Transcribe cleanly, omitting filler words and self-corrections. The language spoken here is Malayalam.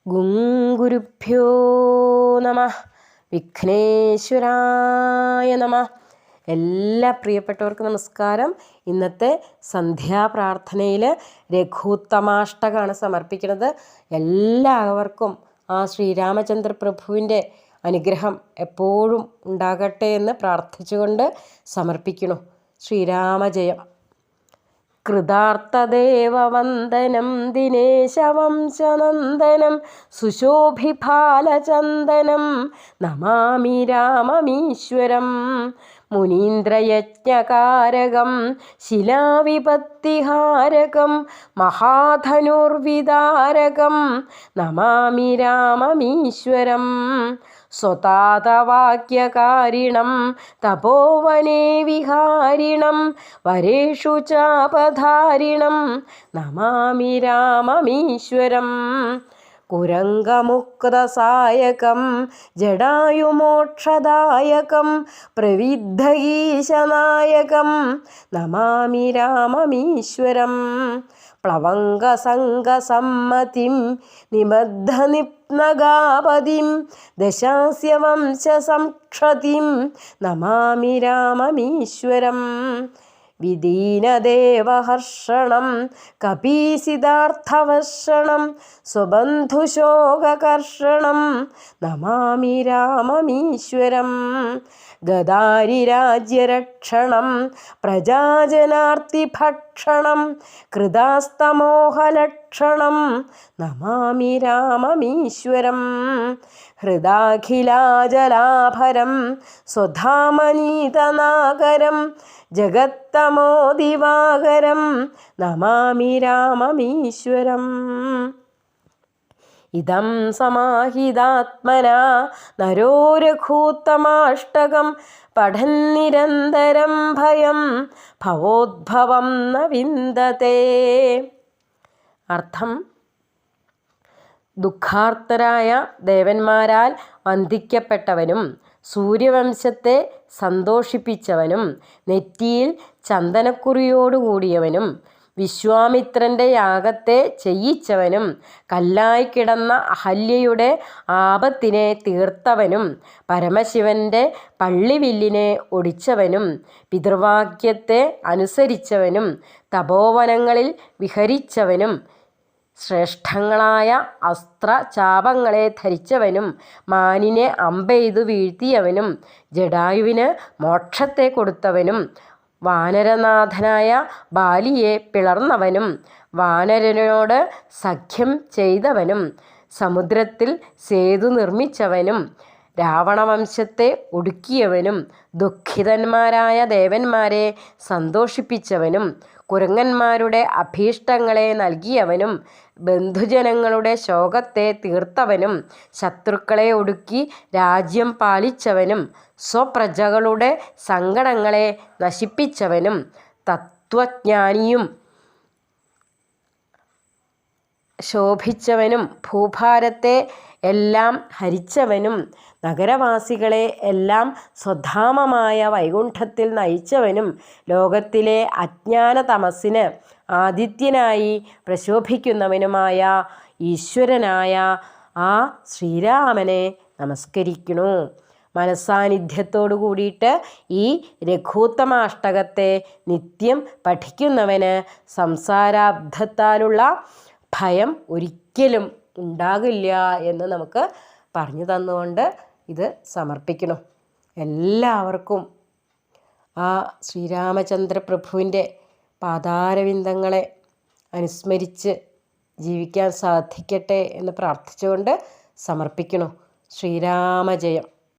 ഗുരുഭ്യോ നമഃ. വിഘ്നേശ്വരായ നമഃ. എല്ലാ പ്രിയപ്പെട്ടവർക്കും നമസ്കാരം. ഇന്നത്തെ സന്ധ്യാപ്രാർത്ഥനയിൽ രഘൂത്തമാഷ്ടകമാണ് സമർപ്പിക്കുന്നത്. എല്ലാവർക്കും ആ ശ്രീരാമചന്ദ്ര പ്രഭുവിൻ്റെ അനുഗ്രഹം എപ്പോഴും ഉണ്ടാകട്ടെ എന്ന് പ്രാർത്ഥിച്ചുകൊണ്ട് സമർപ്പിക്കുന്നു. ശ്രീരാമജയം. കൃതാർത്ഥദേവവന്ദനം ദിനേശവംശനന്ദനം സുശോഭിഫാലചന്ദനം നമാമി രാമമീശ്വരം. മുനീന്ദ്രയജ്ഞകാരകം ശിലാവിപത്തിഹാരകം മഹാധനുർവിദാരകം നമാമി രാമമീശ്വരം. സ്വതാതവാക്യകാരിണം തപോവനേ വിഹാരിണം വരേഷു ചാപധാരിണം നമാമി രാമമീശ്വരം. കുരംഗമുക്തസായകം ജടായുമോക്ഷദായകം പ്രവിദ്ധഗീശനായകം നമാമി രാമമീശ്വരം. പ്ലവംഗസംഗസമ്മതിം നിബദ്ധനിപ്നഗാപതിം ദശാസ്യവംശസംക്ഷതിം നമാമി രാമമീശ്വരം. വിദീനദേവഹർഷണം കപീസിതാർത്ഥവർഷണം സ്വബന്ധുശോകകർഷണം നമാമി രാമമീശ്വരം. ഗദാരിരാജ്യരക്ഷണം പ്രജാജനാർത്തിഭക്ഷണം കൃതാസ്തമോഹലക്ഷണം നമാമി രാമമീശ്വരം. ഹൃദാഖിലാജലാഭരം സ്വധാമനീതനാഗരം ജഗത്തമോദിവാകരം നമാമി രാമമീശ്വരം. ഇദം സമാഹിതാത്മനാ നരോ രഘൂത്തമാഷ്ടകം പഠൻ നിരന്തരം ഭയം ഭവോദ്ഭവം ന വിന്ദതേ. അർത്ഥം: ദുഃഖാർത്തരായ ദേവന്മാരാൽ വന്ദിക്കപ്പെട്ടവനും സൂര്യവംശത്തെ സന്തോഷിപ്പിച്ചവനും നെറ്റിയിൽ ചന്ദനക്കുറിയോടുകൂടിയവനും വിശ്വാമിത്രൻ്റെ യാഗത്തെ ചെയ്യിച്ചവനും കല്ലായി കിടന്ന അഹല്യയുടെ ആപത്തിനെ തീർത്തവനും പരമശിവൻ്റെ പള്ളിവില്ലിനെ ഒടിച്ചവനും പിതൃവാക്യത്തെ അനുസരിച്ചവനും തപോവനങ്ങളിൽ വിഹരിച്ചവനും ശ്രേഷ്ഠങ്ങളായ അസ്ത്രചാപങ്ങളെ ധരിച്ചവനും മാനിനെ അമ്പെയ്തു വീഴ്ത്തിയവനും ജടായുവിന് മോക്ഷത്തെ കൊടുത്തവനും വാനരനാഥനായ ബാലിയെ പിളർന്നവനും വാനരനോട് സഖ്യം ചെയ്തവനും സമുദ്രത്തിൽ സേതു നിർമ്മിച്ചവനും രാവണവംശത്തെ ഒടുക്കിയവനും ദുഃഖിതന്മാരായ ദേവന്മാരെ സന്തോഷിപ്പിച്ചവനും കുരങ്ങന്മാരുടെ അഭീഷ്ടങ്ങളെ നൽകിയവനും ബന്ധുജനങ്ങളുടെ ശോകത്തെ തീർത്തവനും ശത്രുക്കളെ ഒടുക്കി രാജ്യം പാലിച്ചവനും സ്വപ്രജകളുടെ സങ്കടങ്ങളെ നശിപ്പിച്ചവനും തത്വജ്ഞാനിയും ശോഭിച്ചവനും ഭൂഭാരത്തെ എല്ലാം ഹരിച്ചവനും നഗരവാസികളെ എല്ലാം സ്വധാമമായ വൈകുണ്ഠത്തിൽ നയിച്ചവനും ലോകത്തിലെ അജ്ഞാന തമസ്സിന് ആദിത്യനായി പ്രശോഭിക്കുന്നവനുമായ ഈശ്വരനായ ആ ശ്രീരാമനെ നമസ്കരിക്കുന്നു. മനസ്സാന്നിധ്യത്തോടു കൂടിയിട്ട് ഈ രഘൂത്തമാഷ്ടകത്തെ നിത്യം പഠിക്കുന്നവന് സംസാരാബ്ധത്താലുള്ള ഭയം ഒരിക്കലും ഉണ്ടാകില്ല എന്ന് നമുക്ക് പറഞ്ഞു തന്നുകൊണ്ട് ഇത് സമർപ്പിക്കണം. എല്ലാവർക്കും ആ ശ്രീരാമചന്ദ്ര പ്രഭുവിൻ്റെ പാതാരവിന്ദങ്ങളെ അനുസ്മരിച്ച് ജീവിക്കാൻ സാധിക്കട്ടെ എന്ന് പ്രാർത്ഥിച്ചുകൊണ്ട് സമർപ്പിക്കണം. ശ്രീരാമജയം.